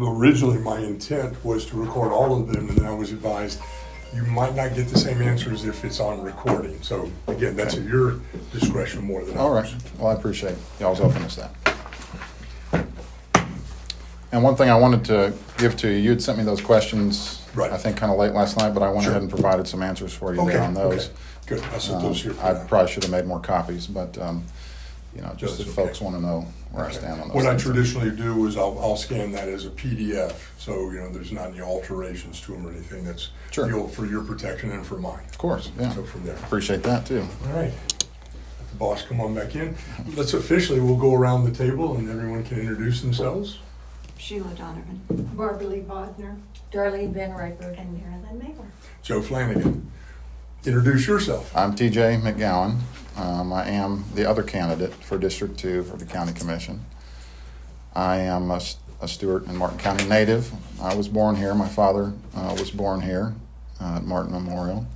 originally my intent was to record all of them, and then I was advised you might not get the same answers if it's on recording. So again, that's at your discretion more than All ours. right. Well, I appreciate y'all's openness to that. And one thing I wanted to give to you, you'd sent me those questions, Right. I think kind of late last night, but I went Sure. ahead and provided some answers for you Okay, there on those. okay, good. I'll set those here for I now. probably should have made more copies, but, just That's if okay. folks want to know where I stand on those. What I things. traditionally do is I'll scan that as a PDF, so, there's not any alterations to them or anything. That's Sure. for your protection and for mine. Of course, yeah. So from there. Appreciate that too. All right. Let the boss come on back in. Let's officially, we'll go around the table and everyone can introduce themselves. Sheila Donovan. Barbara Lee Bodner. Darlene Van Riper. And Marilyn Mayor. Joe Flanagan. Introduce yourself. I'm TJ McGowan. I am the other candidate for District 2 for the County Commission. I am a Stewart and Martin County native. I was born here. My father was born here at Martin Memorial.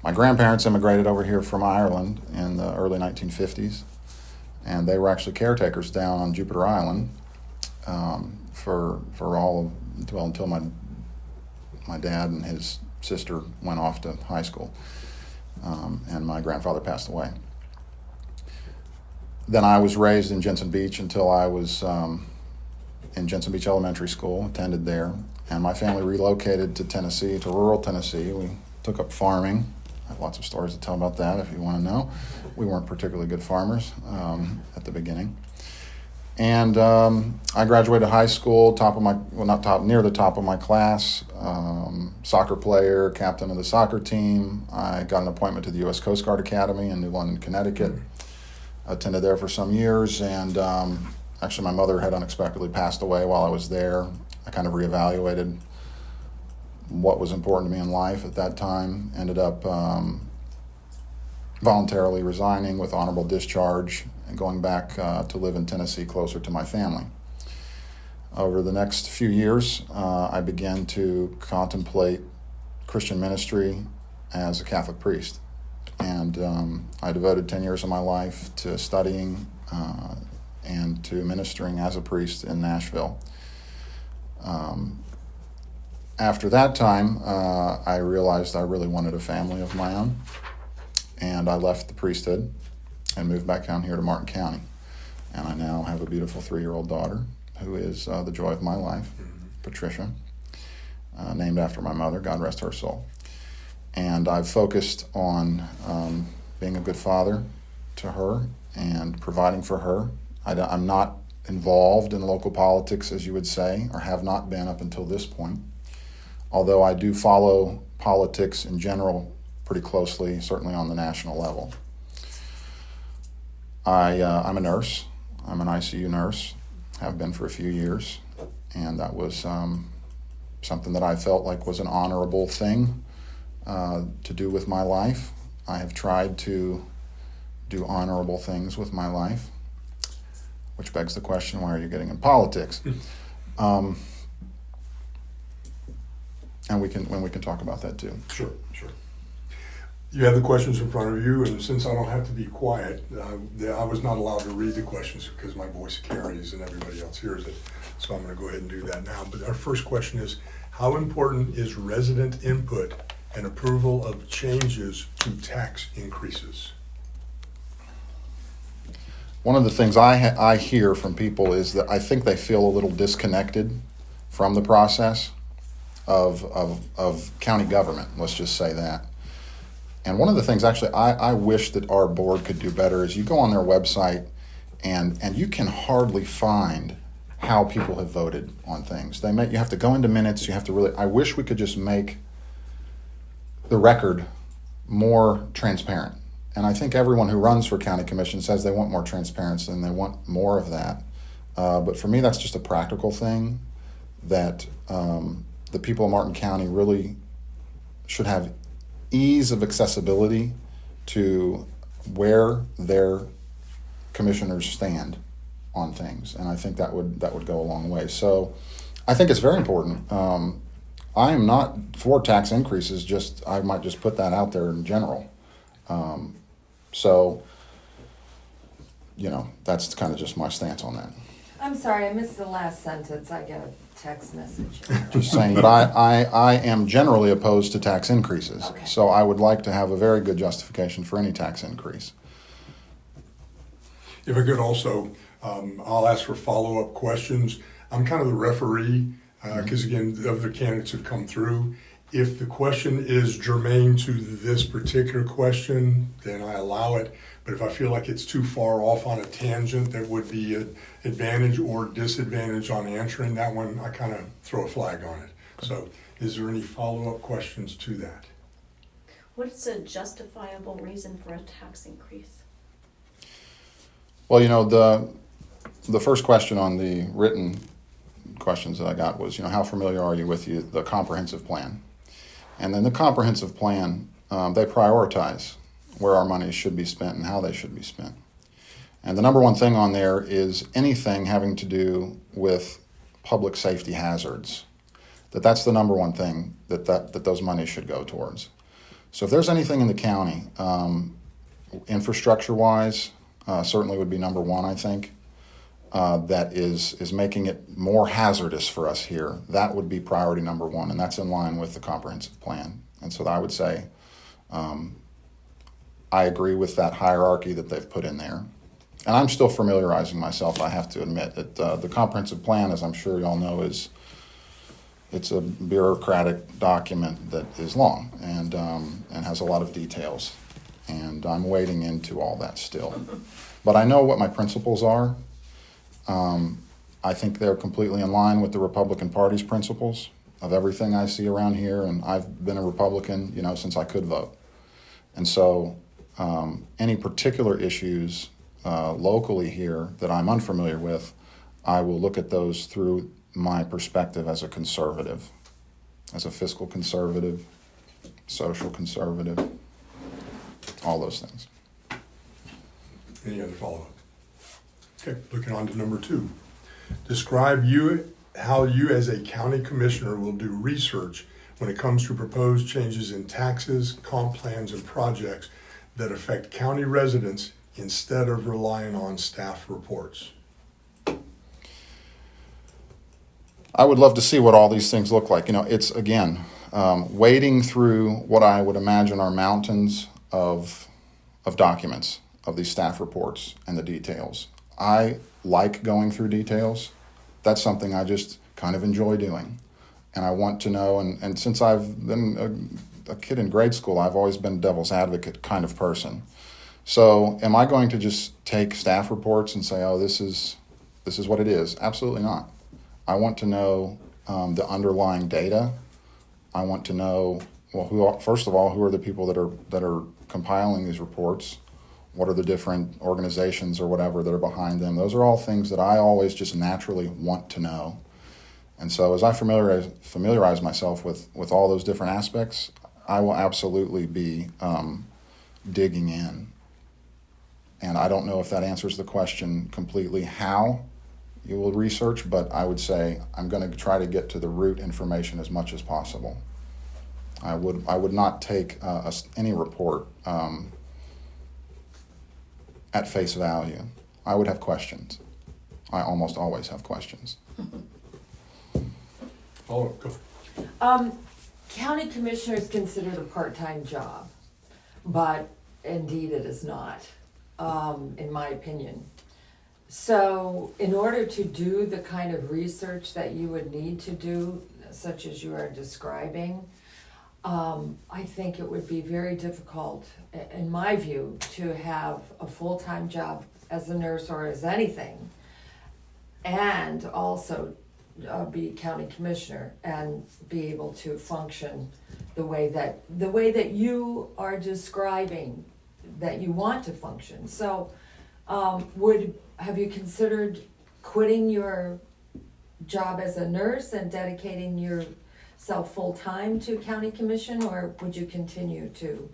My grandparents immigrated over here from Ireland in the early 1950s, and they were actually caretakers down on Jupiter Island for all of, well, until my dad and his sister went off to high school, and my grandfather passed away. Then I was raised in Jensen Beach until I was in Jensen Beach Elementary School, attended there, and my family relocated to Tennessee, to rural Tennessee. We took up farming. I have lots of stories to tell about that if you want to know. We weren't particularly good farmers at the beginning. And I graduated high school, near the top of my class, soccer player, captain of the soccer team. I got an appointment to the U.S. Coast Guard Academy in New London, Connecticut. Attended there for some years, and actually my mother had unexpectedly passed away while I was there. I kind of reevaluated what was important to me in life at that time. Ended up voluntarily resigning with honorable discharge and going back to live in Tennessee closer to my family. Over the next few years, I began to contemplate Christian ministry as a Catholic priest. And I devoted 10 years of my life to studying and to ministering as a priest in Nashville. After that time, I realized I really wanted a family of my own, and I left the priesthood and moved back down here to Martin County. And I now have a beautiful 3-year-old daughter who is the joy of my life, Patricia, named after my mother, God rest her soul. And I've focused on being a good father to her and providing for her. I'm not involved in local politics, as you would say, or have not been up until this point, although I do follow politics in general pretty closely, certainly on the national level. I'm a nurse. I'm an ICU nurse, have been for a few years, and that was something that I felt like was an honorable thing to do with my life. I have tried to do honorable things with my life, which begs the question, why are you getting in politics? And we can talk about that too. Sure. You have the questions in front of you, and since I don't have to be quiet, I was not allowed to read the questions because my voice carries and everybody else hears it. So I'm going to go ahead and do that now. But our first question is, how important is resident input and approval of changes to tax increases? One of the things I hear from people is that I think they feel a little disconnected from the process of county government, let's just say that. And one of the things actually I wish that our board could do better is you go on their website and you can hardly find how people have voted on things. You have to go into minutes, I wish we could just make the record more transparent. And I think everyone who runs for county commission says they want more transparency and they want more of that. But for me, that's just a practical thing that the people of Martin County really should have ease of accessibility to where their commissioners stand on things. And I think that would go a long way. So I think it's very important. I am not for tax increases, I might just put that out there in general. So, that's kind of just my stance on that. I'm sorry, I missed the last sentence. I got a text message. Just saying that I am generally opposed to tax increases. Okay. So I would like to have a very good justification for any tax increase. If I could also, I'll ask for follow-up questions. I'm kind of the referee, because again, the other candidates have come through. If the question is germane to this particular question, then I allow it. But if I feel like it's too far off on a tangent that would be an advantage or disadvantage on answering that one, I kind of throw a flag on it. So is there any follow-up questions to that? What's a justifiable reason for a tax increase? Well, the first question on the written questions that I got was, how familiar are you with the comprehensive plan? And then the comprehensive plan, they prioritize where our money should be spent and how they should be spent. And the number one thing on there is anything having to do with public safety hazards. That's the number one thing that those monies should go towards. So if there's anything in the county, infrastructure-wise, certainly would be number one, I think, that is making it more hazardous for us here. That would be priority number one, and that's in line with the comprehensive plan. And so I would say I agree with that hierarchy that they've put in there. And I'm still familiarizing myself, I have to admit, that the comprehensive plan, as I'm sure you all know, it's a bureaucratic document that is long and has a lot of details. And I'm wading into all that still. But I know what my principles are. I think they're completely in line with the Republican Party's principles of everything I see around here, and I've been a Republican, since I could vote. And so any particular issues locally here that I'm unfamiliar with, I will look at those through my perspective as a conservative, as a fiscal conservative, social conservative, all those things. Any other follow-up? Okay, looking on to number 2. Describe how you as a county commissioner will do research when it comes to proposed changes in taxes, comp plans, and projects that affect county residents instead of relying on staff reports. I would love to see what all these things look like. It's, again, wading through what I would imagine are mountains of documents, of these staff reports and the details. I like going through details. That's something I just kind of enjoy doing. And I want to know, and since I've been a kid in grade school, I've always been a devil's advocate kind of person. So am I going to just take staff reports and say, oh, this is what it is? Absolutely not. I want to know the underlying data. I want to know, well, first of all, who are the people that are compiling these reports? What are the different organizations or whatever that are behind them? Those are all things that I always just naturally want to know. And so as I familiarize myself with all those different aspects, I will absolutely be digging in. And I don't know if that answers the question completely how you will research, but I would say I'm going to try to get to the root information as much as possible. I would not take any report at face value. I would have questions. I almost always have questions. Follow-up, go. County commissioners consider it a part-time job, but indeed it is not, in my opinion. So in order to do the kind of research that you would need to do, such as you are describing, I think it would be very difficult, in my view, to have a full-time job as a nurse or as anything, and also be county commissioner and be able to function the way that you are describing that you want to function. So have you considered quitting your job as a nurse and dedicating yourself full-time to county commission, or would you continue to?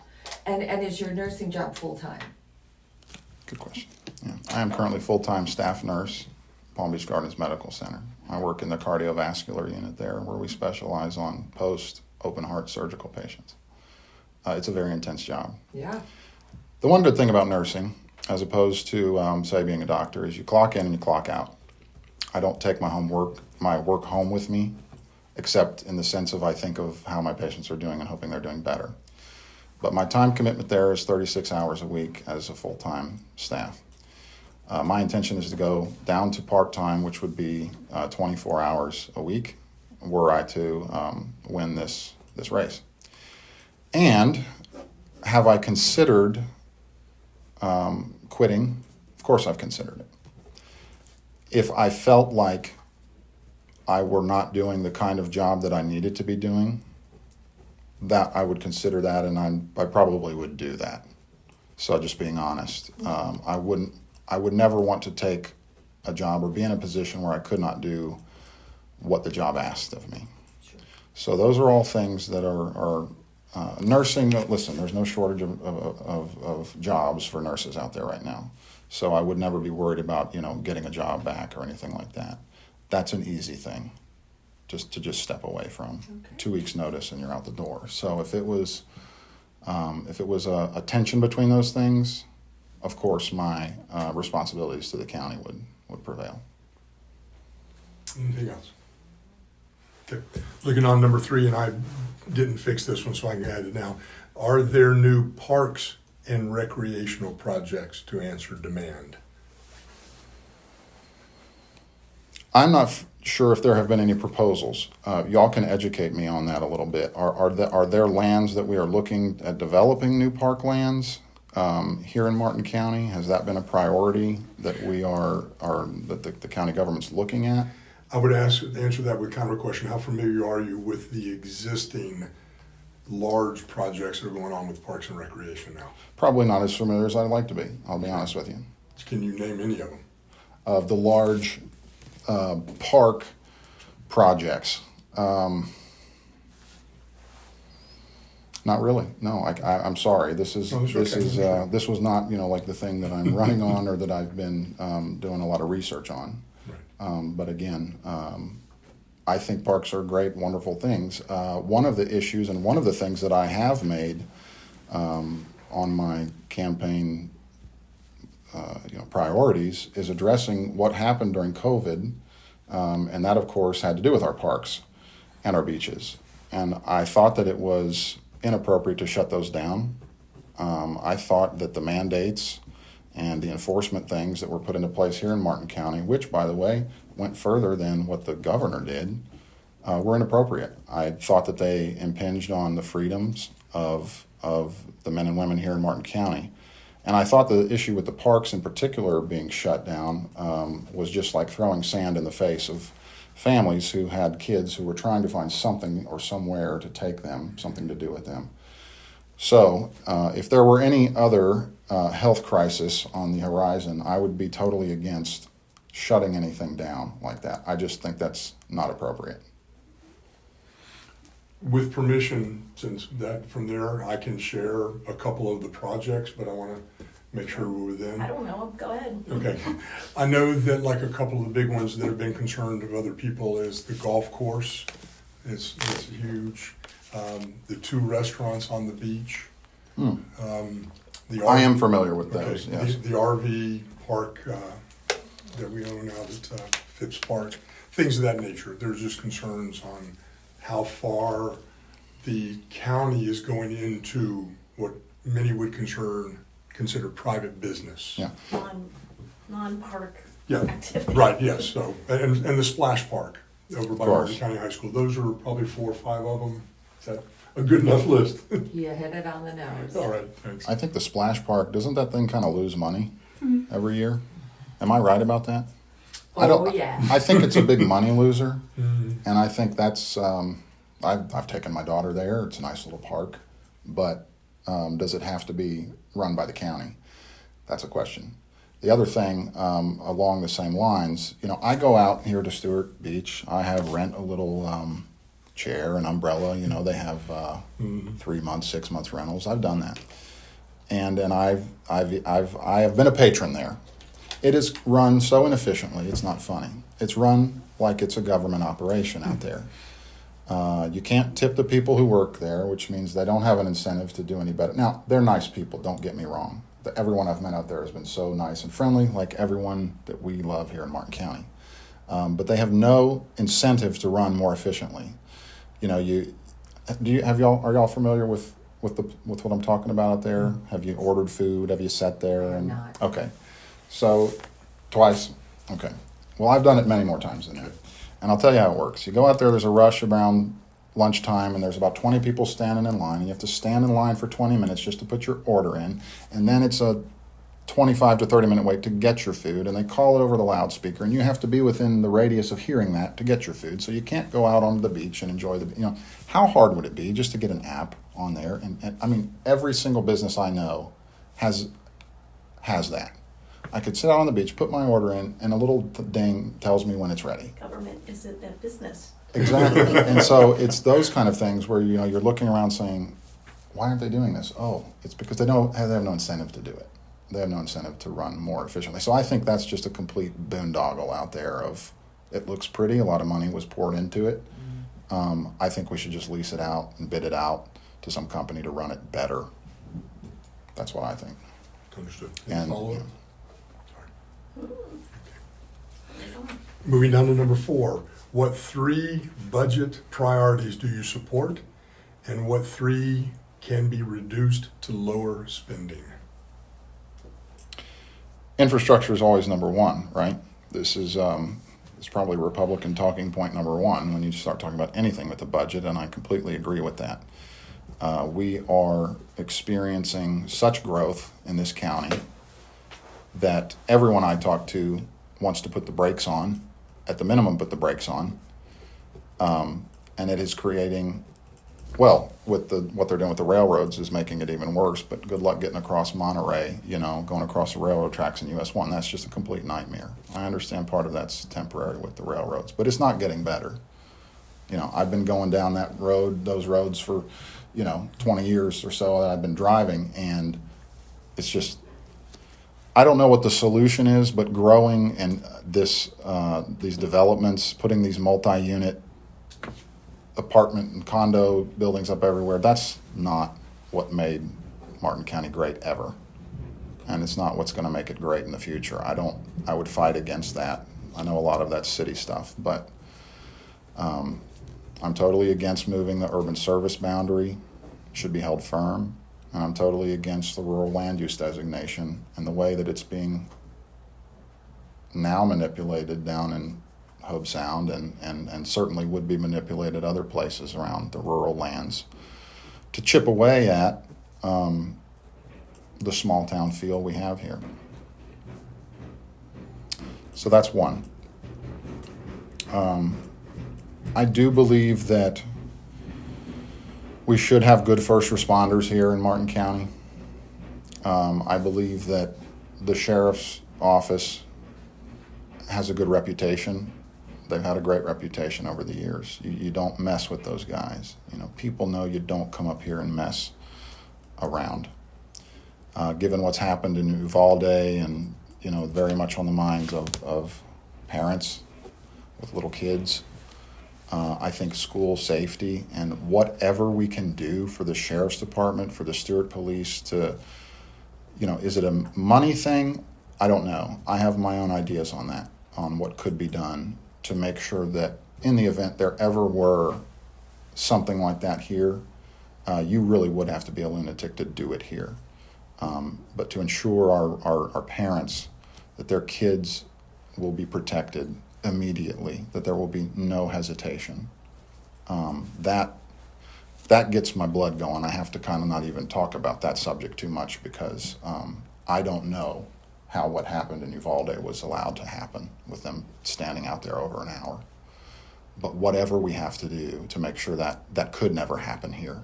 And is your nursing job full-time? Good question. Yeah. I am currently full-time staff nurse, Palm Beach Gardens Medical Center. I work in the cardiovascular unit there, where we specialize on post-open heart surgical patients. It's a very intense job. Yeah. The one good thing about nursing, as opposed to, say, being a doctor, is you clock in and you clock out. I don't take my work home with me, except in the sense of I think of how my patients are doing and hoping they're doing better. But my time commitment there is 36 hours a week as a full-time staff. My intention is to go down to part-time, which would be 24 hours a week, were I to win this race. And have I considered quitting? Of course I've considered it. If I felt like I were not doing the kind of job that I needed to be doing, that I would consider that, and I probably would do that. So just being honest, I would never want to take a job or be in a position where I could not do what the job asked of me. So those are all things that are nursing. Listen, there's no shortage of jobs for nurses out there right now. So I would never be worried about getting a job back or anything like that. That's an easy thing, just to step away from. Okay. 2 weeks notice and you're out the door. So if it was a tension between those things, of course my responsibilities to the county would prevail. Anything else? Okay. Looking on number 3, and I didn't fix this one, so I can add it now. Are there new parks and recreational projects to answer demand? I'm not sure if there have been any proposals. Y'all can educate me on that a little bit. Are there lands that we are looking at developing new park lands here in Martin County? Has that been a priority that that the county government's looking at? I would answer that with kind of a question. How familiar are you with the existing large projects that are going on with Parks and Recreation now? Probably not as familiar as I'd like to be, I'll be honest with you. Can you name any of them? Of the large park projects. Not really. No, I'm sorry. This is No, it's okay. this was not like the thing that I'm running on or that I've been doing a lot of research on. Right. But again, I think parks are great, wonderful things. One of the issues and one of the things that I have made on my campaign priorities is addressing what happened during COVID, and that of course had to do with our parks and our beaches. And I thought that it was inappropriate to shut those down. I thought that the mandates and the enforcement things that were put into place here in Martin County, which by the way went further than what the governor did, were inappropriate. I thought that they impinged on the freedoms of the men and women here in Martin County. And I thought the issue with the parks in particular being shut down was just like throwing sand in the face of families who had kids who were trying to find something or somewhere to take them, something to do with them. So if there were any other health crisis on the horizon, I would be totally against shutting anything down like that. I just think that's not appropriate. With permission, since that from there, I can share a couple of the projects, but I want to make sure we're within. I don't know, go ahead. Okay. I know that like a couple of the big ones that have been concerned of other people is the golf course. It's huge. The 2 restaurants on the beach. I am familiar with those, Okay, yes. the RV park that we own out at Phipps Park, things of that nature. There's just concerns on how far the county is going into what many would consider private business. Yeah. Non-park Yeah, activity. right, yes, so, and the splash park over by Of course. Martin County High School, those are probably 4 or 5 of them. Is that a good enough list? You hit it on the nose. All right, thanks. I think the splash park, doesn't that thing kind of lose money every year? Am I right about that? Oh, yeah. I think it's a big money loser, Mhm. and I think that's. I've taken my daughter there. It's a nice little park, but does it have to be run by the county? That's a question. The other thing along the same lines, I go out here to Stewart Beach. I have rent a little chair, an umbrella. They have 3 months, 6 months rentals. I've done that, and I have been a patron there. It is run so inefficiently, it's not funny. It's run like it's a government operation out there. You can't tip the people who work there, which means they don't have an incentive to do any better. Now, they're nice people, don't get me wrong. Everyone I've met out there has been so nice and friendly, like everyone that we love here in Martin County. but they have no incentive to run more efficiently. You know, are y'all familiar with what I'm talking about out there? Have you ordered food? Have you sat there? I'm not. Okay, so twice. Okay, well, I've done it many more times than that, and I'll tell you how it works. You go out there. There's a rush around lunchtime, and there's about 20 people standing in line, and you have to stand in line for 20 minutes just to put your order in, and then it's a 25 to 30 minute wait to get your food, and they call it over the loudspeaker, and you have to be within the radius of hearing that to get your food. So you can't go out on the beach and enjoy how hard would it be just to get an app on there? And I mean, every single business I know has that. I could sit out on the beach, put my order in, and a little ding tells me when it's ready. Government isn't that business. Exactly. And so it's those kind of things where, you're looking around saying, why aren't they doing this? Oh, it's because they have no incentive to do it. They have no incentive to run more efficiently. So I think that's just a complete boondoggle out there of, it looks pretty, a lot of money was poured into it. I think we should just lease it out and bid it out to some company to run it better. That's what I think. Understood. Any And, follow-up? Moving down to number 4, what 3 budget priorities do you support, and what 3 can be reduced to lower spending? Infrastructure is always number 1, right? This is it's probably Republican talking point number 1 when you start talking about anything with the budget, and I completely agree with that. We are experiencing such growth in this county that everyone I talk to wants to put the brakes on, at the minimum put the brakes on, and it is creating, well, with what they're doing with the railroads is making it even worse, but good luck getting across Monterey, going across the railroad tracks in US 1. That's just a complete nightmare. I understand part of that's temporary with the railroads, but it's not getting better. I've been going down those roads for, 20 years or so that I've been driving, and it's just, I don't know what the solution is, but growing and these developments, putting these multi-unit apartment and condo buildings up everywhere, that's not what made Martin County great ever. And it's not what's going to make it great in the future. I would fight against that. I know a lot of that's city stuff, but I'm totally against moving the urban service boundary. It should be held firm. And I'm totally against the rural land use designation and the way that it's being now manipulated down in Hobe Sound and certainly would be manipulated other places around the rural lands to chip away at the small town feel we have here. So that's one. I do believe that we should have good first responders here in Martin County. I believe that the sheriff's office has a good reputation. They've had a great reputation over the years. You don't mess with those guys. People know you don't come up here and mess around. Given what's happened in Uvalde and, very much on the minds of parents with little kids, I think school safety and whatever we can do for the sheriff's department, for the Stewart Police to, is it a money thing? I don't know. I have my own ideas on that, on what could be done to make sure that in the event there ever were something like that here, you really would have to be a lunatic to do it here. But to ensure our parents that their kids will be protected immediately, that there will be no hesitation. That gets my blood going. I have to kind of not even talk about that subject too much because I don't know how what happened in Uvalde was allowed to happen with them standing out there over an hour. But whatever we have to do to make sure that could never happen here,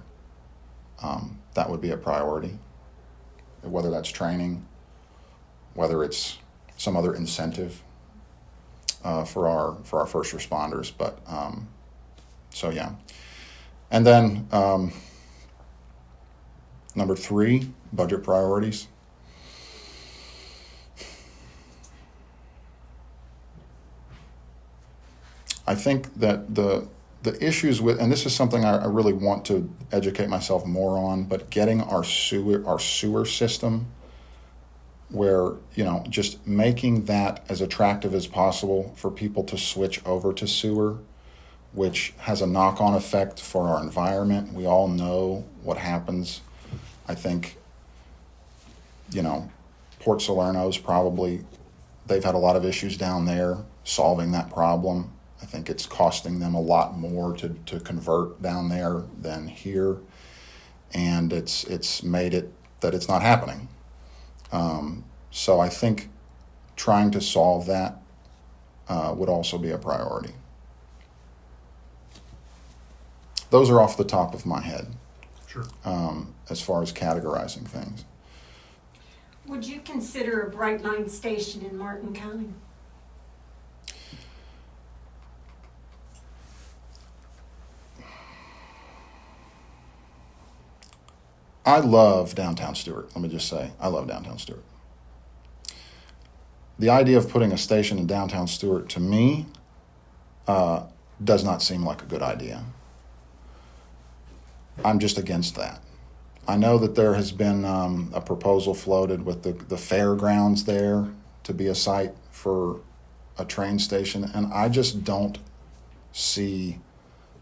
that would be a priority. Whether that's training, whether it's some other incentive for our first responders, but so yeah. And then number 3, budget priorities. I think that the issues with, and this is something I really want to educate myself more on, but getting our sewer system where, you know, just making that as attractive as possible for people to switch over to sewer, which has a knock-on effect for our environment. We all know what happens. I think, you know, Port Salerno's probably, they've had a lot of issues down there solving that problem. I think it's costing them a lot more to convert down there than here, and it's made it that it's not happening. So I think trying to solve that would also be a priority. Those are off the top of my head Sure. as far as categorizing things. Would you consider a bright line station in Martin County? I love downtown Stewart. Let me just say, I love downtown Stewart. The idea of putting a station in downtown Stewart, to me, does not seem like a good idea. I'm just against that. I know that there has been a proposal floated with the fairgrounds there to be a site for a train station, and I just don't see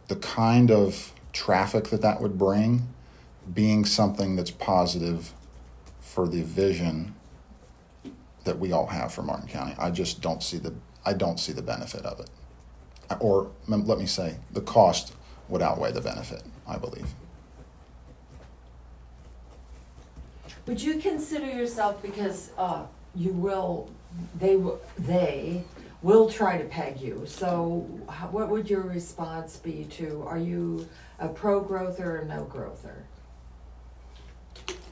the kind of traffic that would bring being something that's positive for the vision that we all have for Martin County. I just don't see the benefit of it. Or let me say, the cost would outweigh the benefit, I believe. Would you consider yourself, because they will try to peg you, so what would your response be to, are you a pro-growther or no-growther?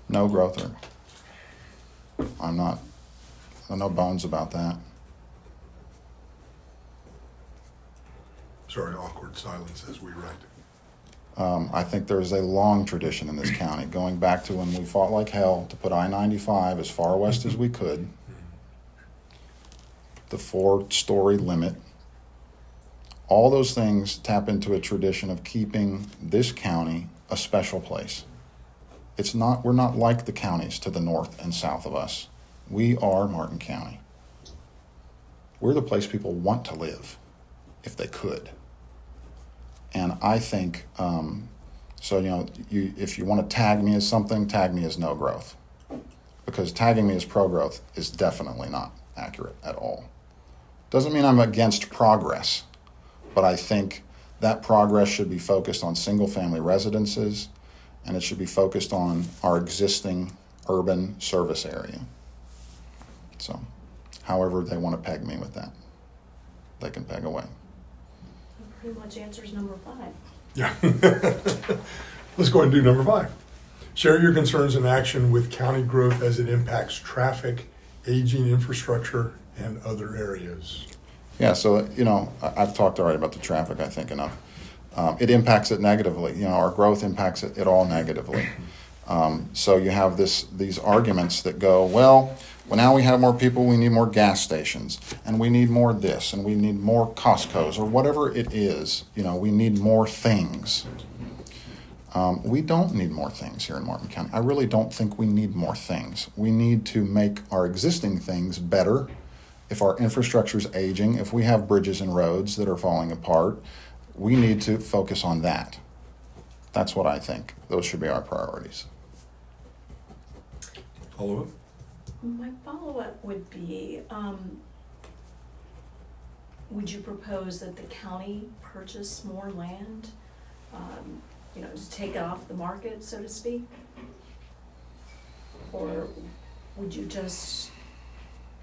No growther. I'm not. No bones about that. Sorry, awkward silence as we write. I think there's a long tradition in this county, going back to when we fought like hell to put I-95 as far west as we could, the 4-story limit. All those things tap into a tradition of keeping this county a special place. We're not like the counties to the north and south of us. We are Martin County. We're the place people want to live, if they could. And I think, so, you know, if you want to tag me as something, tag me as no growth. Because tagging me as pro-growth is definitely not accurate at all. Doesn't mean I'm against progress, but I think that progress should be focused on single-family residences, and it should be focused on our existing urban service area. So, however they want to peg me with that, they can peg away. Pretty much answers number 5. Yeah. Let's go ahead and do number 5. Share your concerns and action with county growth as it impacts traffic, aging infrastructure, and other areas. Yeah, so, you know, I've talked already about the traffic, I think, enough. It impacts it negatively. You know, our growth impacts it all negatively. So you have these arguments that go, well, now we have more people, we need more gas stations, and we need more this, and we need more Costco's, or whatever it is. You know, we need more things. We don't need more things here in Martin County. I really don't think we need more things. We need to make our existing things better. If our infrastructure is aging, if we have bridges and roads that are falling apart, we need to focus on that. That's what I think. Those should be our priorities. Follow up? My follow-up would be, would you propose that the county purchase more land, to take it off the market, so to speak? Or would you just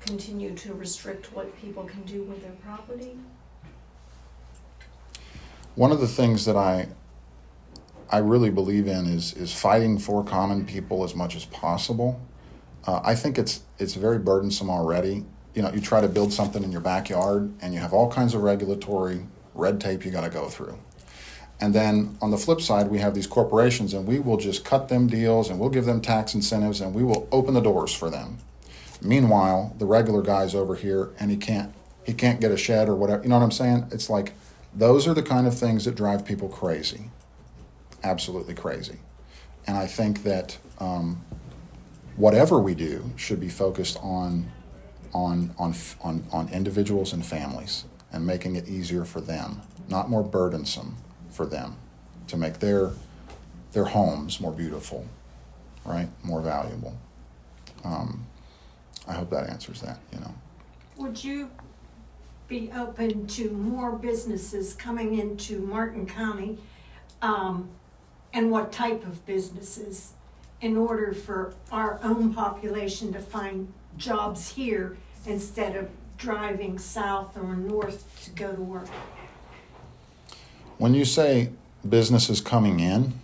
continue to restrict what people can do with their property? One of the things that I really believe in is fighting for common people as much as possible. I think it's very burdensome already. You know, you try to build something in your backyard and you have all kinds of regulatory red tape you got to go through. And then on the flip side, we have these corporations and we will just cut them deals and we'll give them tax incentives and we will open the doors for them. Meanwhile, the regular guy's over here and he can't get a shed or whatever. You know what I'm saying? It's like, those are the kind of things that drive people crazy. Absolutely crazy. And I think that whatever we do should be focused on individuals and families and making it easier for them, not more burdensome for them, to make their homes more beautiful, right? More valuable. I hope that answers that, you know. Would you be open to more businesses coming into Martin County? And what type of businesses, in order for our own population to find jobs here instead of driving south or north to go to work? When you say businesses coming in,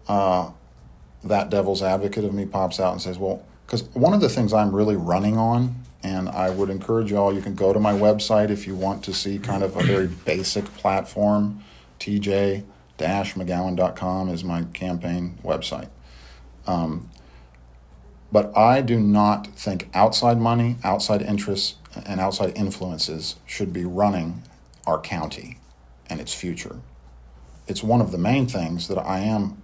that devil's advocate of me pops out and says, well, because one of the things I'm really running on, and I would encourage y'all, you can go to my website if you want to see kind of a very basic platform. TJ-McGowan.com is my campaign website. But I do not think outside money, outside interests, and outside influences should be running our county and its future. It's one of the main things that I am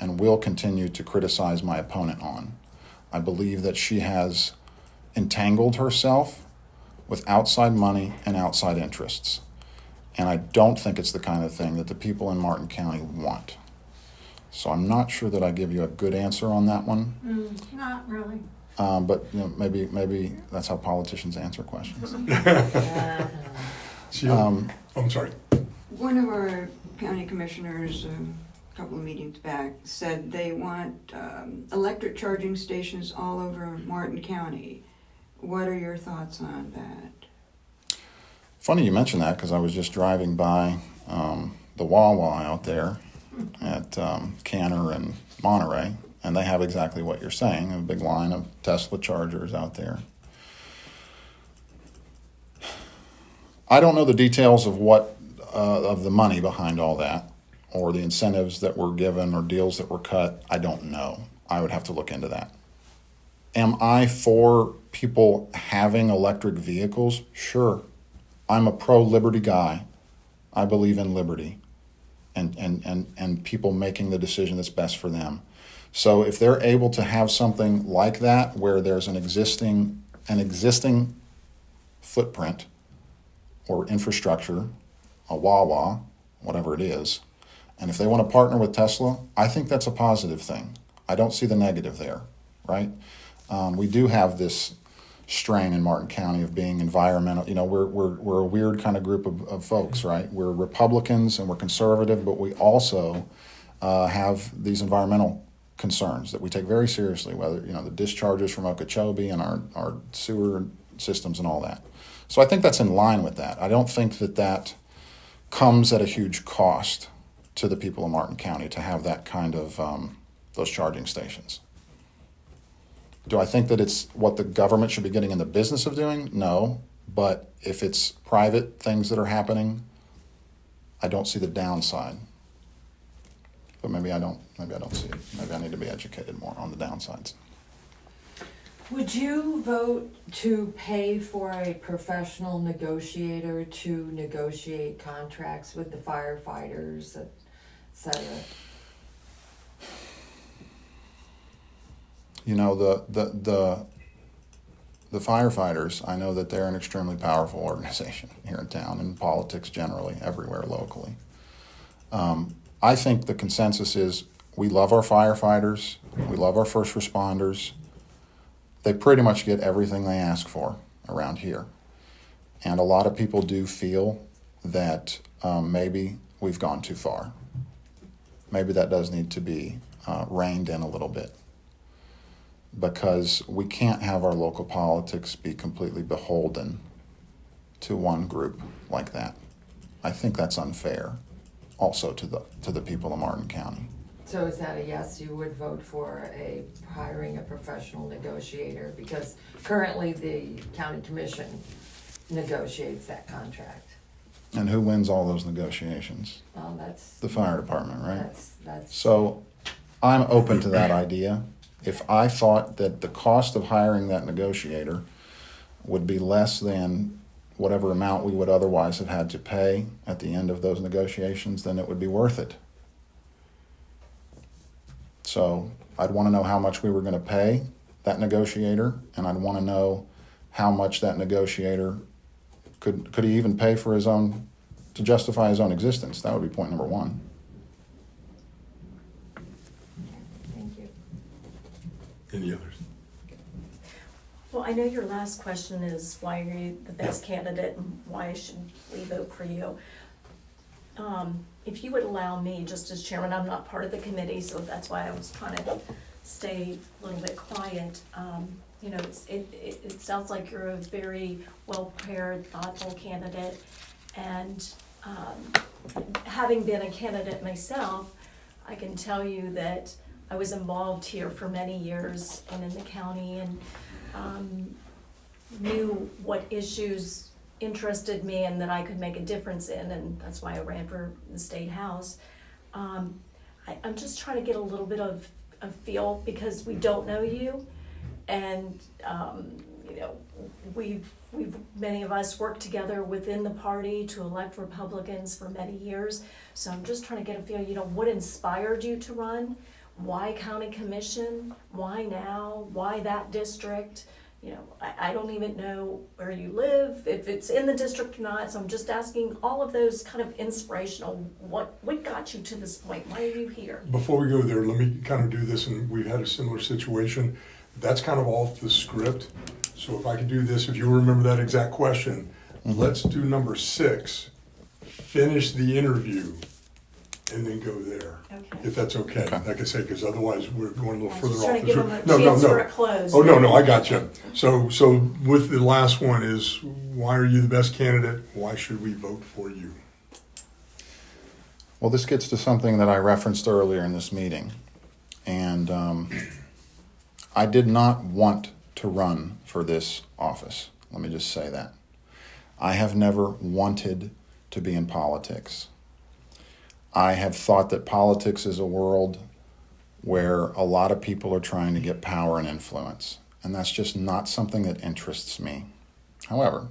and will continue to criticize my opponent on. I believe that she has entangled herself with outside money and outside interests. And I don't think it's the kind of thing that the people in Martin County want. So I'm not sure that I give you a good answer on that one. Not really. But you know, maybe that's how politicians answer questions. Sheila, I'm sorry. One of our county commissioners, a couple of meetings back, said they want electric charging stations all over Martin County. What are your thoughts on that? Funny you mention that, because I was just driving by the Wawa out there at Canner and Monterey, and they have exactly what you're saying, a big line of Tesla chargers out there. I don't know the details of what of the money behind all that, or the incentives that were given or deals that were cut. I don't know. I would have to look into that. Am I for people having electric vehicles? Sure. I'm a pro-liberty guy. I believe in liberty and people making the decision that's best for them. So if they're able to have something like that where there's an existing footprint or infrastructure, a Wawa, whatever it is, and if they want to partner with Tesla, I think that's a positive thing. I don't see the negative there, right? We do have this strain in Martin County of being environmental. You know, we're a weird kind of group of folks, right? We're Republicans and we're conservative, but we also have these environmental concerns that we take very seriously, whether, you know, the discharges from Okeechobee and our sewer systems and all that. So I think that's in line with that. I don't think that comes at a huge cost to the people of Martin County to have that kind of those charging stations. Do I think that it's what the government should be getting in the business of doing? No. But if it's private things that are happening, I don't see the downside. But maybe I don't see it. Maybe I need to be educated more on the downsides. Would you vote to pay for a professional negotiator to negotiate contracts with the firefighters, et cetera? You know, the firefighters, I know that they're an extremely powerful organization here in town, and politics generally, everywhere locally. I think the consensus is we love our firefighters, we love our first responders. They pretty much get everything they ask for around here. And a lot of people do feel that maybe we've gone too far. Maybe that does need to be reined in a little bit, because we can't have our local politics be completely beholden to one group like that. I think that's unfair also to the people of Martin County. So is that a yes, you would vote for hiring a professional negotiator? Because currently the county commission negotiates that contract. And who wins all those negotiations? That's. The fire department, right? That's. So I'm open to that idea. If I thought that the cost of hiring that negotiator would be less than whatever amount we would otherwise have had to pay at the end of those negotiations, then it would be worth it. So I'd want to know how much we were going to pay that negotiator, and I'd want to know how much that negotiator could he even pay for his own, to justify his own existence. That would be point number one. Thank you. Any others? Well, I know your last question is why are you the best candidate and why should we vote for you? If you would allow me, just as chairman, I'm not part of the committee, so that's why I was trying to stay a little bit quiet. You know, it sounds like you're a very well-prepared, thoughtful candidate, and having been a candidate myself, I can tell you that I was involved here for many years and in the county, and knew what issues interested me and that I could make a difference in, and that's why I ran for the state house. I'm just trying to get a little bit of a feel, because we don't know you, and you know, we've many of us worked together within the party to elect Republicans for many years. So I'm just trying to get a feel, you know, what inspired you to run? Why county commission? Why now? Why that district? You know, I don't even know where you live, if it's in the district or not, so I'm just asking all of those kind of inspirational, what got you to this point? Why are you here? Before we go there, let me kind of do this, and we've had a similar situation. That's kind of off the script. So if I could do this, if you remember that exact question, let's do number 6, finish the interview, and then go there. Okay. If that's okay, Okay. like I say, because otherwise we're going a little I was further just off trying to the give them script. a No, no, chance for no. it closed. Oh, no, I got you. So with the last one is, why are you the best candidate? Why should we vote for you? Well, this gets to something that I referenced earlier in this meeting. And I did not want to run for this office. Let me just say that. I have never wanted to be in politics. I have thought that politics is a world where a lot of people are trying to get power and influence, and that's just not something that interests me. However,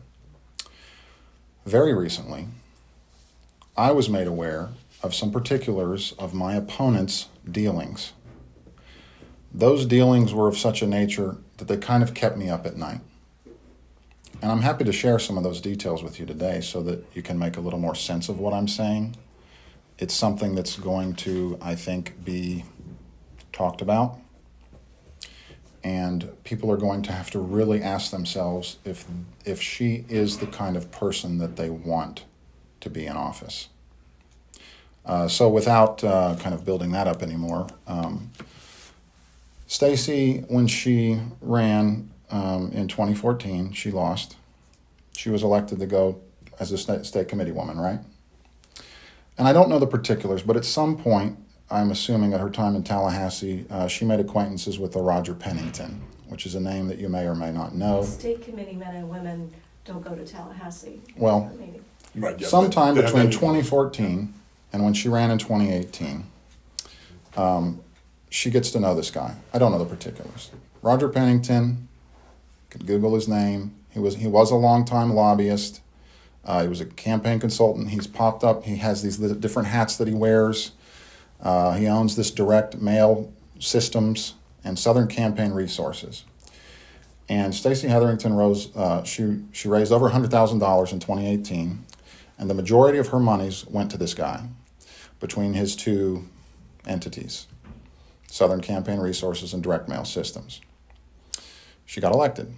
very recently, I was made aware of some particulars of my opponent's dealings. Those dealings were of such a nature that they kind of kept me up at night. And I'm happy to share some of those details with you today so that you can make a little more sense of what I'm saying. It's something that's going to, I think, be talked about. And people are going to have to really ask themselves if she is the kind of person that they want to be in office. So without kind of building that up anymore, Stacy, when she ran in 2014, she lost. She was elected to go as a state committee woman, right? And I don't know the particulars, but at some point, I'm assuming at her time in Tallahassee, she made acquaintances with a Roger Pennington, which is a name that you may or may not know. State committee men and women don't go to Tallahassee. Well, Maybe. Right, yeah, sometime but- between 2014 and when she ran in 2018, she gets to know this guy. I don't know the particulars. Roger Pennington, you can Google his name. He was a longtime lobbyist. He was a campaign consultant. He's popped up. He has these different hats that he wears. He owns this direct mail systems and Southern Campaign Resources. And Stacey Hetherington she raised over $100,000 in 2018, and the majority of her monies went to this guy between his two entities, Southern Campaign Resources and Direct Mail Systems. She got elected.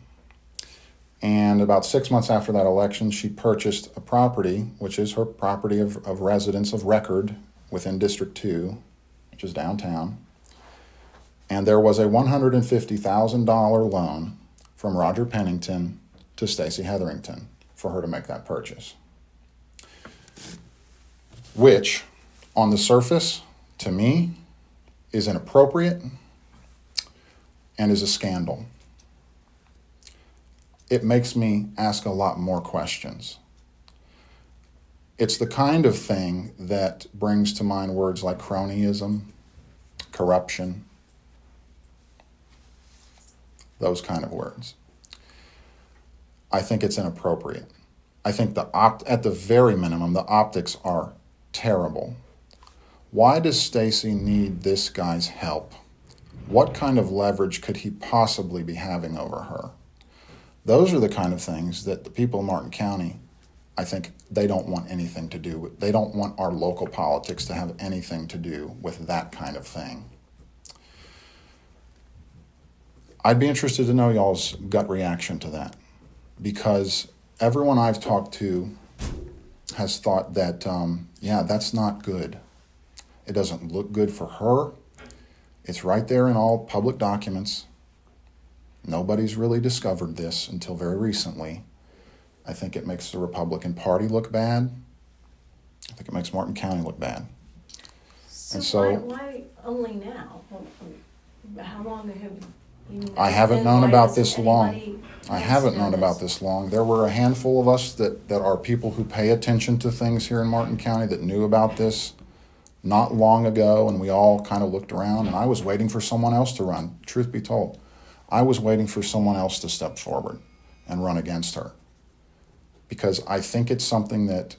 And about 6 months after that election, she purchased a property, which is her property of residence of record within District 2, which is downtown. And there was a $150,000 loan from Roger Pennington to Stacey Hetherington for her to make that purchase. Which, on the surface, to me, is inappropriate and is a scandal. It makes me ask a lot more questions. It's the kind of thing that brings to mind words like cronyism, corruption, those kind of words. I think it's inappropriate. I think at the very minimum, the optics are terrible. Why does Stacy need this guy's help What kind of leverage could he possibly be having over her? Those are the kind of things that the people of Martin County, I think, they don't want anything to do with. They don't want our local politics to have anything to do with that kind of thing. I'd be interested to know y'all's gut reaction to that, because everyone I've talked to has thought that, yeah, that's not good. It doesn't look good for her. It's right there in all public documents. Nobody's really discovered this until very recently. I think it makes the Republican Party look bad. I think it makes Martin County look bad. And so- why only now? How long have you? I haven't and known why about doesn't this long. anybody I else haven't know known about this long. There were a handful of us that are people who pay attention to things here in Martin County that knew about this not long ago, and we all kind of looked around, and I was waiting for someone else to run. Truth be told, I was waiting for someone else to step forward and run against her, because I think it's something that,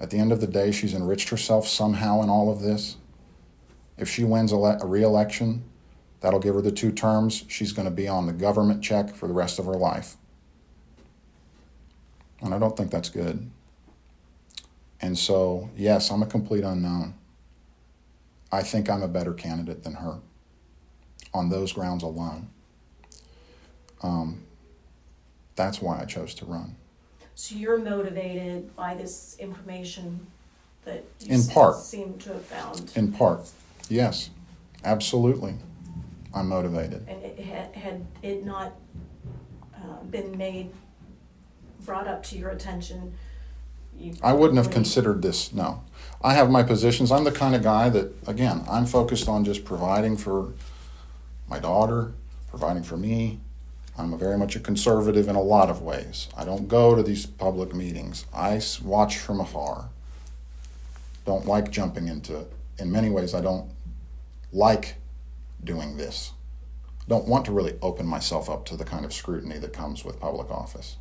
at the end of the day, she's enriched herself somehow in all of this. If she wins a re-election, that'll give her the 2 terms. She's going to be on the government check for the rest of her life. And I don't think that's good. And so, yes, I'm a complete unknown. I think I'm a better candidate than her on those grounds alone. That's why I chose to run. So you're motivated by this information that you In part. seem to have found? In part, yes, absolutely. I'm motivated. And it had it not been brought up to your attention, you I wouldn't have probably- considered this, no. I have my positions. I'm the kind of guy that, again, I'm focused on just providing for my daughter, providing for me. I'm very much a conservative in a lot of ways. I don't go to these public meetings. I watch from afar. Don't like jumping into it. In many ways, I don't like doing this. Don't want to really open myself up to the kind of scrutiny that comes with public office.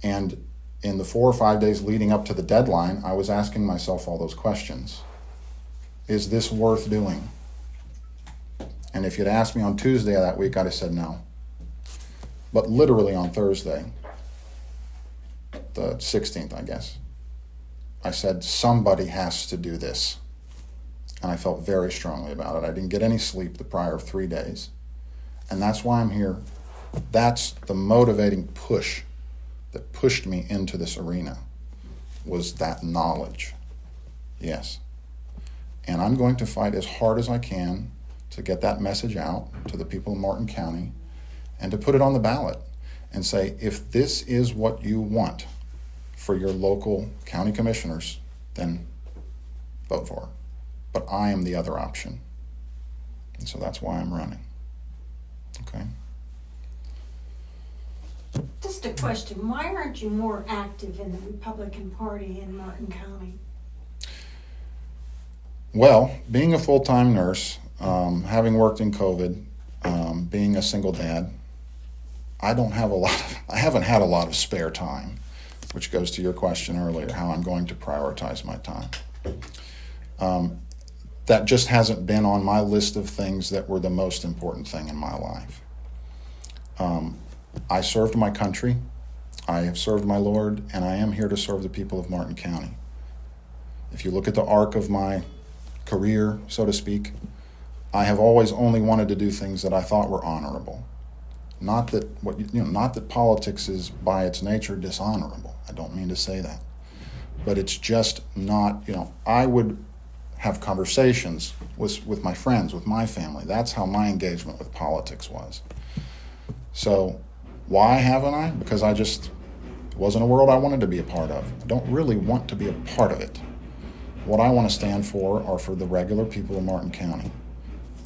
And in the 4 or 5 days leading up to the deadline, I was asking myself all those questions. Is this worth doing? And if you'd asked me on Tuesday of that week, I'd have said no. But literally on Thursday, the 16th, I guess, I said, somebody has to do this. And I felt very strongly about it. I didn't get any sleep the prior 3 days. And that's why I'm here. That's the motivating push that pushed me into this arena, was that knowledge. Yes. And I'm going to fight as hard as I can to get that message out to the people of Martin County and to put it on the ballot and say, if this is what you want for your local county commissioners, then vote for it. But I am the other option. And so that's why I'm running. Okay? Just a question, why aren't you more active in the Republican Party in Martin County? Well, being a full-time nurse, having worked in COVID, being a single dad, I haven't had a lot of spare time, which goes to your question earlier, how I'm going to prioritize my time. That just hasn't been on my list of things that were the most important thing in my life. I served my country, I have served my Lord, and I am here to serve the people of Martin County. If you look at the arc of my career, so to speak, I have always only wanted to do things that I thought were honorable. Not that not that politics is by its nature dishonorable. I don't mean to say that. But it's just not, I would have conversations with my friends, with my family. That's how my engagement with politics was. So why haven't I? Because it wasn't a world I wanted to be a part of. I don't really want to be a part of it. What I want to stand for are for the regular people of Martin County.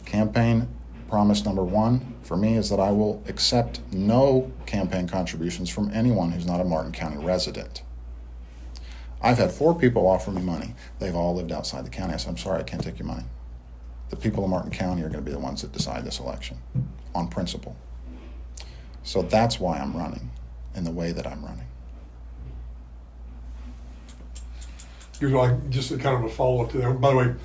Campaign promise number 1 for me is that I will accept no campaign contributions from anyone who's not a Martin County resident. I've had 4 people offer me money. They've all lived outside the county. I said, I'm sorry, I can't take your money. The people of Martin County are going to be the ones that decide this election on principle. So that's why I'm running in the way that I'm running. Just kind of a follow-up to that. By the way,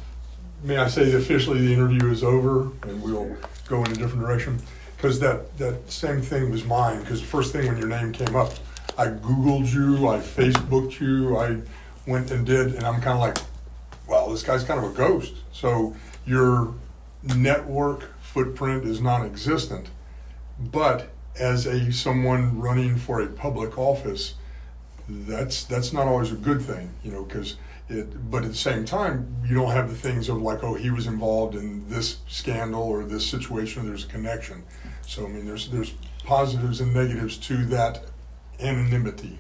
may I say officially the interview is over and we'll go in a different direction? Because that same thing was mine, because the first thing when your name came up, I Googled you, I Facebooked you, I went and did, and I'm kind of like, well, this guy's kind of a ghost. So your network footprint is non-existent, but as someone running for a public office, that's not always a good thing, you know, but at the same time, you don't have the things of like, oh, he was involved in this scandal or this situation, there's a connection. So, I mean, there's positives and negatives to that anonymity.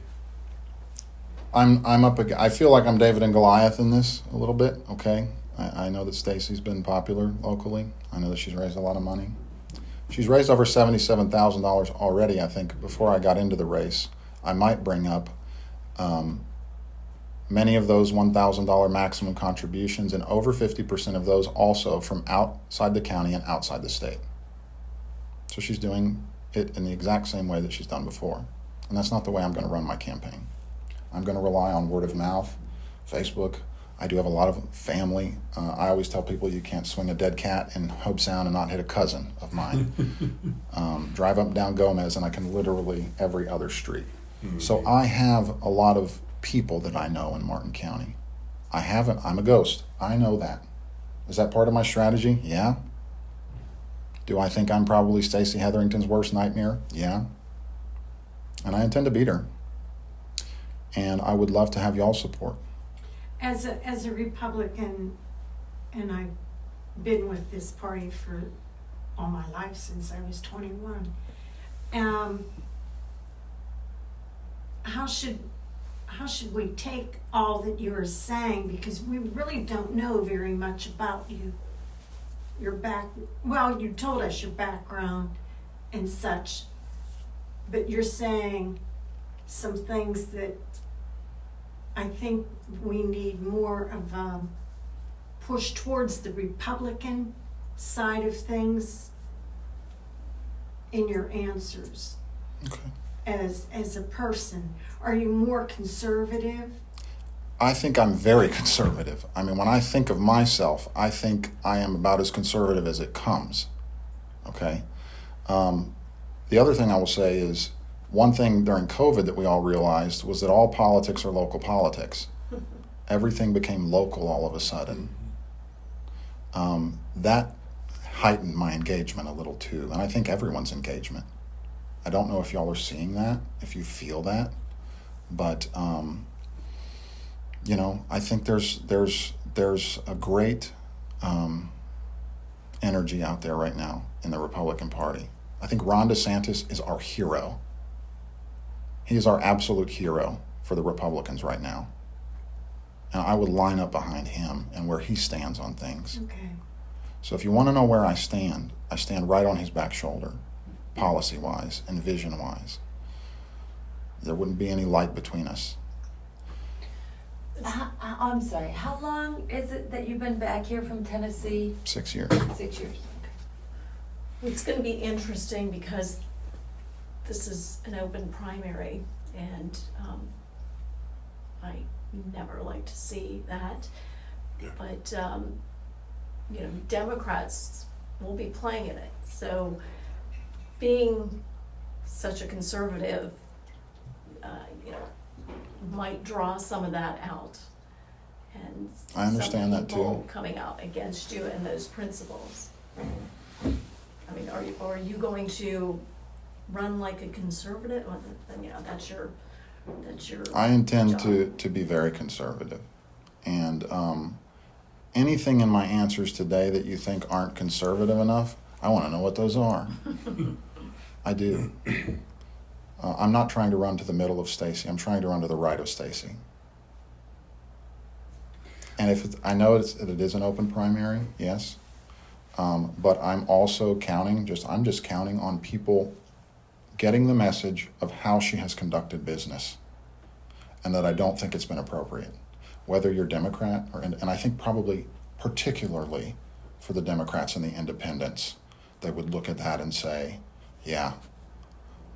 I feel like I'm David and Goliath in this a little bit, okay? I know that Stacy's been popular locally. I know that she's raised a lot of money. She's raised over $77,000 already, I think, before I got into the race. I might bring up many of those $1,000 maximum contributions, and over 50% of those also from outside the county and outside the state. So she's doing it in the exact same way that she's done before. And that's not the way I'm going to run my campaign. I'm going to rely on word of mouth, Facebook. I do have a lot of family. I always tell people you can't swing a dead cat in Hobe Sound and not hit a cousin of mine. Drive up and down Gomez and I can literally every other street. Mm-hmm. So I have a lot of people that I know in Martin County. I'm a ghost. I know that. Is that part of my strategy? Yeah. Do I think I'm probably Stacey Hetherington's worst nightmare? Yeah. And I intend to beat her. And I would love to have y'all's support. As a Republican, and I've been with this party for all my life since I was 21, how should we take all that you're saying, because we really don't know very much about you, well, you told us your background and such, but you're saying some things that I think we need more of a push towards the Republican side of things in your answers. Okay. As a person, are you more conservative? I think I'm very conservative. I mean, when I think of myself, I think I am about as conservative as it comes. Okay? The other thing I will say is, one thing during COVID that we all realized was that all politics are local politics. Everything became local all of a sudden. That heightened my engagement a little too, and I think everyone's engagement. I don't know if y'all are seeing that, if you feel that, but you know, I think there's a great energy out there right now in the Republican Party. I think Ron DeSantis is our hero. He is our absolute hero for the Republicans right now. And I would line up behind him and where he stands on things. Okay. So if you want to know where I stand right on his back shoulder, policy-wise and vision-wise. There wouldn't be any light between us. I'm sorry, how long is it that you've been back here from Tennessee? 6 years. 6 years. It's gonna be interesting because this is an open primary and, I never like to see that. Yeah. But, you know, Democrats will be playing in it, so being such a conservative, you know, might draw some of that out. And I understand some that, people too. coming out against you and those principles. I mean, are you going to run like a conservative? Well, then, you know, that's your I intend job. to be very conservative. And anything in my answers today that you think aren't conservative enough, I want to know what those are. I do. I'm not trying to run to the middle of Stacey. I'm trying to run to the right of Stacey. And I know that it is an open primary, yes. But I'm also counting, I'm just counting on people getting the message of how she has conducted business, and that I don't think it's been appropriate. Whether you're Democrat and I think probably particularly for the Democrats and the independents, they would look at that and say, yeah,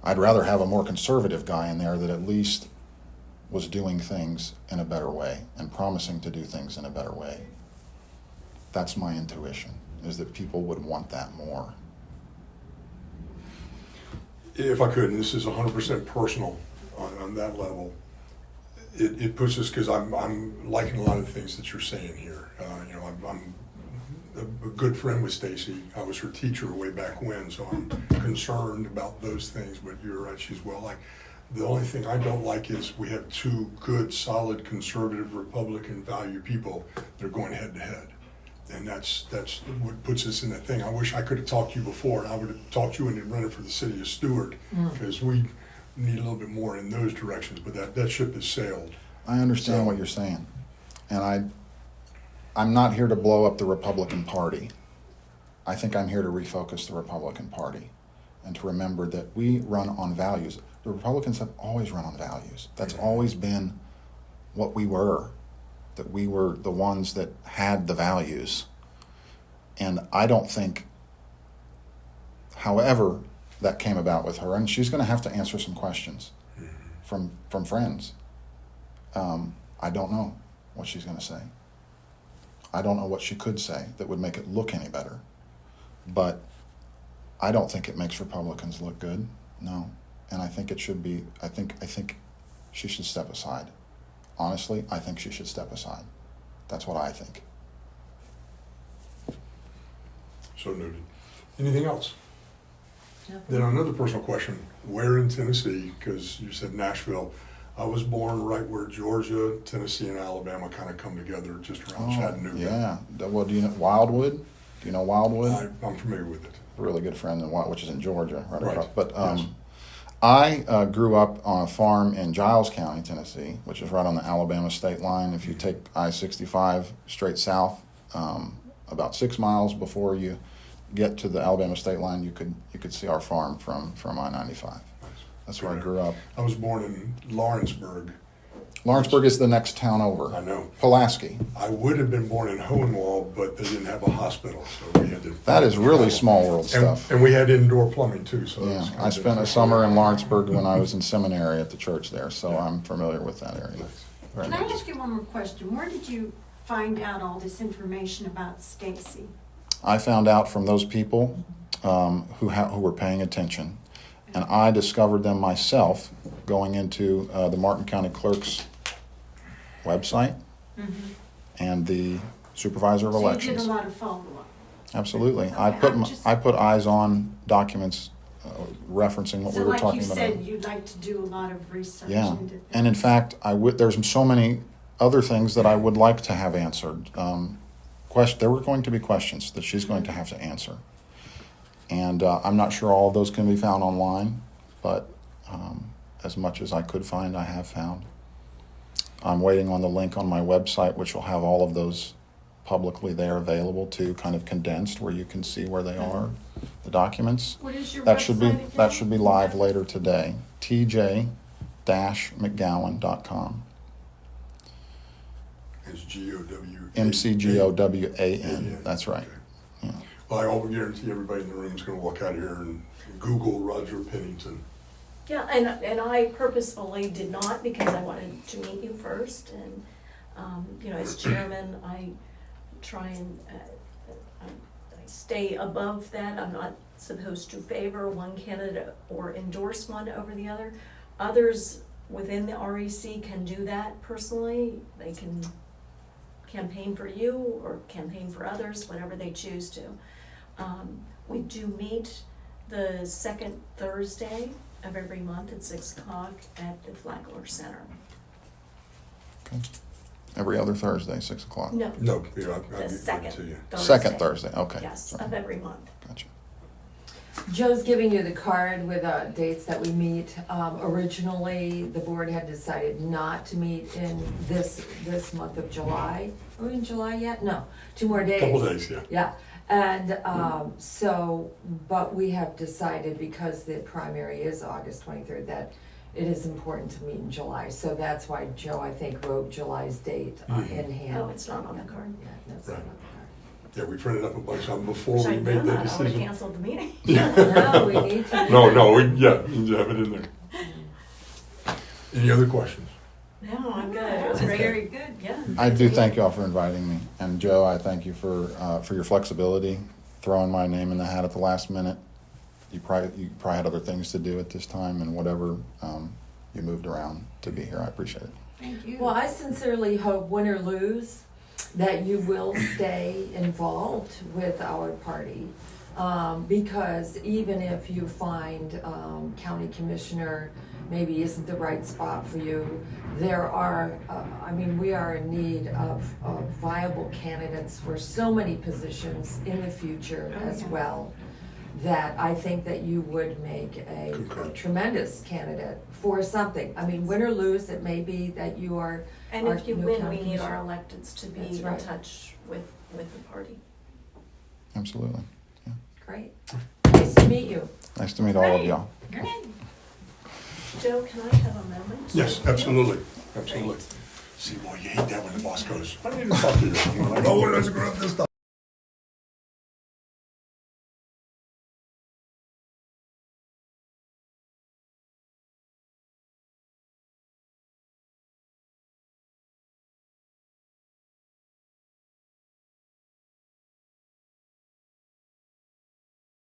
I'd rather have a more conservative guy in there that at least was doing things in a better way and promising to do things in a better way. That's my intuition, is that people would want that more. If I could, and this is 100% personal on that level, it puts us, because I'm liking a lot of the things that you're saying here. You know, I'm a good friend with Stacy. I was her teacher way back when, so I'm concerned about those things, but you're right, she's well liked. The only thing I don't like is we have two good, solid, conservative, Republican value people that are going head to head. And that's what puts us in that thing. I wish I could have talked to you before. I would have talked to you and running for the city of Stewart, because we need a little bit more in those directions, but that ship has sailed. I understand So- what you're saying, and I'm not here to blow up the Republican Party. I think I'm here to refocus the Republican Party and to remember that we run on values. The Republicans have always run on values. That's always been what we were, that we were the ones that had the values. And I don't think, however that came about with her, and she's going to have to answer some questions from friends. I don't know what she's going to say. I don't know what she could say that would make it look any better. But I don't think it makes Republicans look good. No. And I think it should be, I think she should step aside. Honestly, I think she should step aside. That's what I think. So noted. Anything else? Then another personal question, where in Tennessee, because you said Nashville, I was born right where Georgia, Tennessee, and Alabama kind of come together, just around Chattanooga. Yeah. Well, do you know Wildwood? Do you know Wildwood? I'm familiar with it. A really good friend in which is in Georgia, right? Right. Up. But Yes. I grew up on a farm in Giles County, Tennessee, which is right on the Alabama state line. If you take I-65 straight south, about 6 miles before you get to the Alabama state line, you could see our farm from I-95. That's where I grew up. I was born in Lawrenceburg. Lawrenceburg is the next town over. I know. Pulaski. I would have been born in Hohenwald, but they didn't have a hospital, so we had to. That is really small world And, stuff. and we had indoor plumbing too, so. it Yeah, was kind I of spent a different. summer in Lawrenceburg when I was in seminary at the church there, so I'm familiar with that area. Nice. Very Can I much. ask you one more question? Where did you find out all this information about Stacy? I found out from those people who were paying attention, and I discovered them myself going into the Martin County Clerk's website and the Supervisor of So you did Elections. a lot of follow-up. Absolutely, Okay, I put eyes on documents referencing what we So were like talking you about. said, you like to do a lot of research Yeah, into things. and in fact, there's so many other things that I would like to have answered. There were going to be questions that she's going to have to answer. And I'm not sure all of those can be found online, but as much as I could find, I have found. I'm waiting on the link on my website, which will have all of those publicly there available too, kind of condensed, where you can see where they are, the documents. What is your That should be website that again? should be live later today. TJ-McGowan.com. It's GOW. MCGOWAN. That's right. Yeah. Well, I guarantee everybody in the room is going to walk out here and Google Roger Pennington. Yeah, and I purposefully did not, because I wanted to meet you first, and, you know, as chairman, I try and, I stay above that. I'm not supposed to favor one candidate or endorse one over the other. Others within the REC can do that personally. They can campaign for you or campaign for others, whatever they choose to. We do meet the second Thursday of every month at 6 o'clock at the Flagler Center. Okay. Every other Thursday, 6 o'clock. No, No, yeah, I'll the get that second to you. Thursday. Second Thursday. Okay. Yes, Sorry. of every month. Gotcha. Joe's giving you the card with dates that we meet. Originally, the board had decided not to meet in this month of July. Are we in July yet? No, 2 more days. Couple days, yeah. Yeah, and but we have decided, because the primary is August 23rd, that it is important to meet in July. So that's why Joe, I think, wrote July's date in hand. Oh, it's not on the card. Yeah, no, it's not on the Yeah, we printed up a bunch of them before Wish we I'd made known that that, I would've decision. canceled the meeting. card. No, we need to. No, you have it in there. Any other questions? No, I'm good. It That was was great. very good. Yeah. I do thank you all for inviting me. And Joe, I thank you for your flexibility, throwing my name in the hat at the last minute. You probably had other things to do at this time, and whatever you moved around to be here. I appreciate it. Thank you. Well, I sincerely hope, win or lose, that you will stay involved with our party. Because even if you find county commissioner maybe isn't the right spot for you, there are, we are in need of viable candidates for so many positions in the future as well, that I think that you would make a Concur. tremendous candidate for something. I mean, win or lose, it may be that you are. And our if you new win, county we need our commissioner. electeds to be That's in right. touch with the party. Absolutely. Great. Nice to meet you. Nice to meet all of y'all. Great. Joe, can I have a moment? Yes, absolutely, absolutely. See, boy, you hate that when the boss goes, I need to talk to you. I'm like, oh, let's go up this stuff.